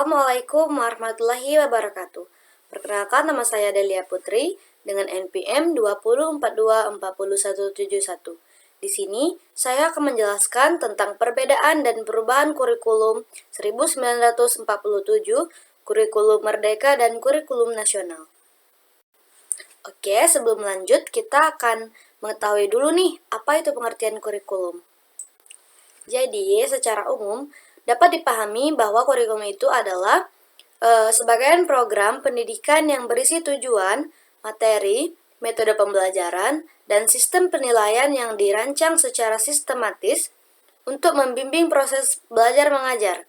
Assalamualaikum warahmatullahi wabarakatuh. Perkenalkan, nama saya Delia Putri dengan NPM 20424171. Di sini, saya akan menjelaskan tentang perbedaan dan perubahan kurikulum 1947, kurikulum merdeka, dan kurikulum nasional. Oke, sebelum lanjut, kita akan mengetahui dulu nih, apa itu pengertian kurikulum. Jadi, secara umum, dapat dipahami bahwa kurikulum itu adalah sebagian program pendidikan yang berisi tujuan, materi, metode pembelajaran, dan sistem penilaian yang dirancang secara sistematis untuk membimbing proses belajar mengajar.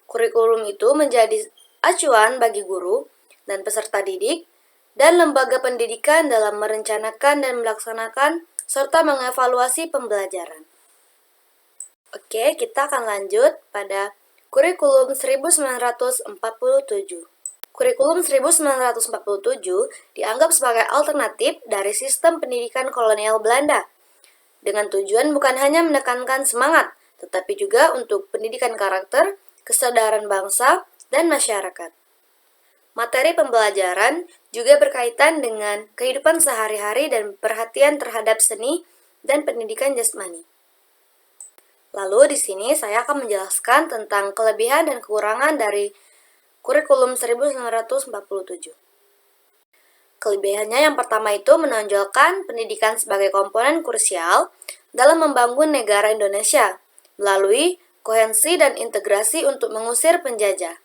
Kurikulum itu menjadi acuan bagi guru dan peserta didik dan lembaga pendidikan dalam merencanakan dan melaksanakan serta mengevaluasi pembelajaran. Oke, kita akan lanjut pada kurikulum 1947. Kurikulum 1947 dianggap sebagai alternatif dari sistem pendidikan kolonial Belanda, dengan tujuan bukan hanya menekankan semangat, tetapi juga untuk pendidikan karakter, kesadaran bangsa, dan masyarakat. Materi pembelajaran juga berkaitan dengan kehidupan sehari-hari dan perhatian terhadap seni dan pendidikan jasmani. Lalu di sini saya akan menjelaskan tentang kelebihan dan kekurangan dari kurikulum 1947. Kelebihannya yang pertama itu menonjolkan pendidikan sebagai komponen krusial dalam membangun negara Indonesia melalui koherensi dan integrasi untuk mengusir penjajah.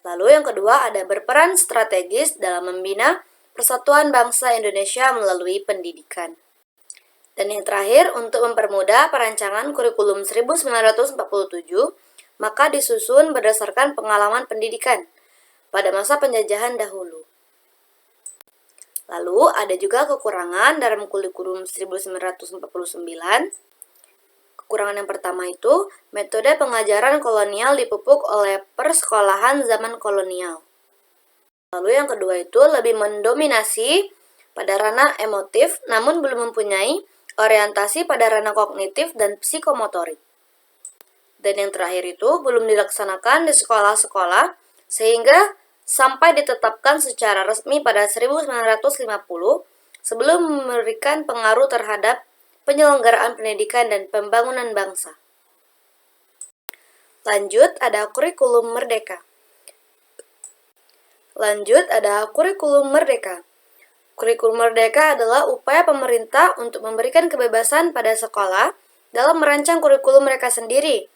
Lalu yang kedua ada berperan strategis dalam membina persatuan bangsa Indonesia melalui pendidikan. Dan yang terakhir, untuk mempermudah perancangan kurikulum 1947, maka disusun berdasarkan pengalaman pendidikan pada masa penjajahan dahulu. Lalu ada juga kekurangan dalam kurikulum 1949. Kekurangan yang pertama itu, metode pengajaran kolonial dipupuk oleh persekolahan zaman kolonial. Lalu yang kedua itu lebih mendominasi pada ranah emotif, namun belum mempunyai orientasi pada ranah kognitif dan psikomotorik. Dan yang terakhir itu belum dilaksanakan di sekolah-sekolah sehingga sampai ditetapkan secara resmi pada 1950 sebelum memberikan pengaruh terhadap penyelenggaraan pendidikan dan pembangunan bangsa. Lanjut ada kurikulum merdeka. Kurikulum merdeka adalah upaya pemerintah untuk memberikan kebebasan pada sekolah dalam merancang kurikulum mereka sendiri.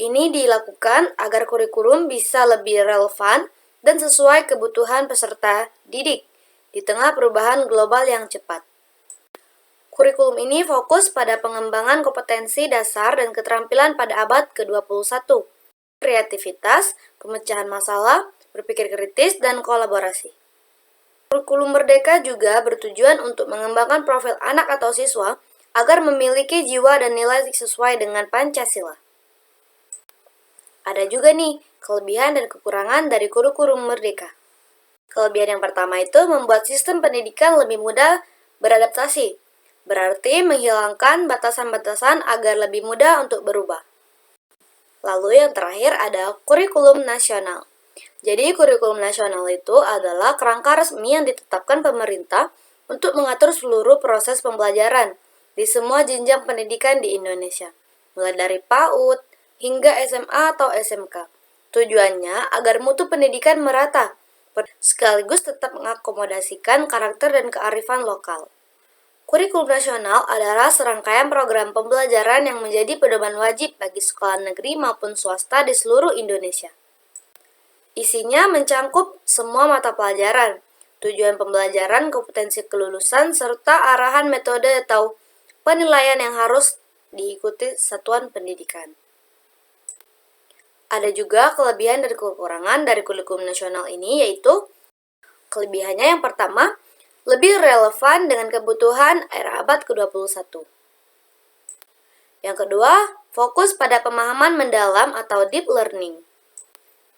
Ini dilakukan agar kurikulum bisa lebih relevan dan sesuai kebutuhan peserta didik di tengah perubahan global yang cepat. Kurikulum ini fokus pada pengembangan kompetensi dasar dan keterampilan pada abad ke-21, kreativitas, pemecahan masalah, berpikir kritis, dan kolaborasi. Kurikulum merdeka juga bertujuan untuk mengembangkan profil anak atau siswa agar memiliki jiwa dan nilai sesuai dengan Pancasila. Ada juga nih kelebihan dan kekurangan dari kurikulum merdeka. Kelebihan yang pertama itu membuat sistem pendidikan lebih mudah beradaptasi, berarti menghilangkan batasan-batasan agar lebih mudah untuk berubah. Lalu yang terakhir ada kurikulum nasional. Jadi kurikulum nasional itu adalah kerangka resmi yang ditetapkan pemerintah untuk mengatur seluruh proses pembelajaran di semua jenjang pendidikan di Indonesia, mulai dari PAUD hingga SMA atau SMK. Tujuannya agar mutu pendidikan merata, sekaligus tetap mengakomodasikan karakter dan kearifan lokal. Kurikulum nasional adalah serangkaian program pembelajaran yang menjadi pedoman wajib bagi sekolah negeri maupun swasta di seluruh Indonesia. Isinya mencangkup semua mata pelajaran, tujuan pembelajaran, kompetensi kelulusan, serta arahan metode atau penilaian yang harus diikuti satuan pendidikan. Ada juga kelebihan dan kekurangan dari kurikulum nasional ini, yaitu kelebihannya yang pertama, lebih relevan dengan kebutuhan era abad ke-21. Yang kedua, fokus pada pemahaman mendalam atau deep learning.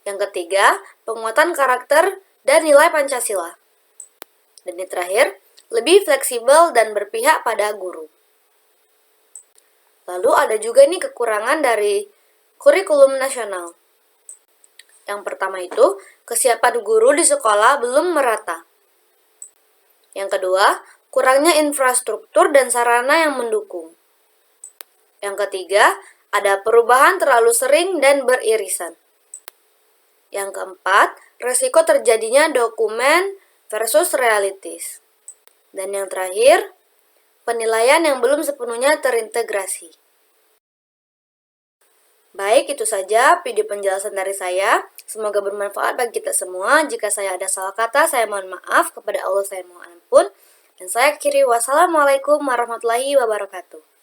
Yang ketiga, penguatan karakter dan nilai Pancasila. Dan yang terakhir, lebih fleksibel dan berpihak pada guru. Lalu ada juga nih kekurangan dari kurikulum nasional. Yang pertama itu, kesiapan guru di sekolah belum merata. Yang kedua, kurangnya infrastruktur dan sarana yang mendukung. Yang ketiga, ada perubahan terlalu sering dan beririsan. Yang keempat, resiko terjadinya dokumen versus realitis. Dan yang terakhir, penilaian yang belum sepenuhnya terintegrasi. Baik, itu saja video penjelasan dari saya. Semoga bermanfaat bagi kita semua. Jika saya ada salah kata, saya mohon maaf. Kepada Allah saya mohon ampun. Dan saya akhiri, wassalamualaikum warahmatullahi wabarakatuh.